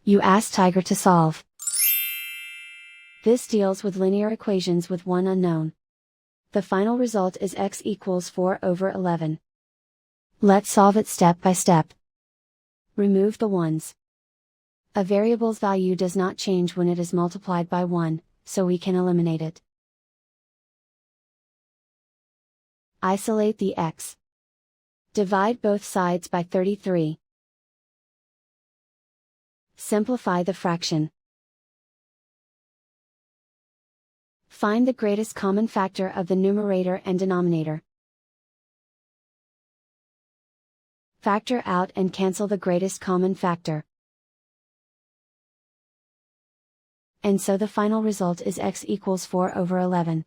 You ask Tiger to solve. This deals with linear equations with one unknown. The final result is x equals 4/11. Let's solve it step by step. Remove the ones. A variable's value does not change when it is multiplied by 1, so we can eliminate it. Isolate the x. Divide both sides by 33. Simplify the fraction. Find the greatest common factor of the numerator and denominator. Factor out and cancel the greatest common factor. And so the final result is x equals 4/11.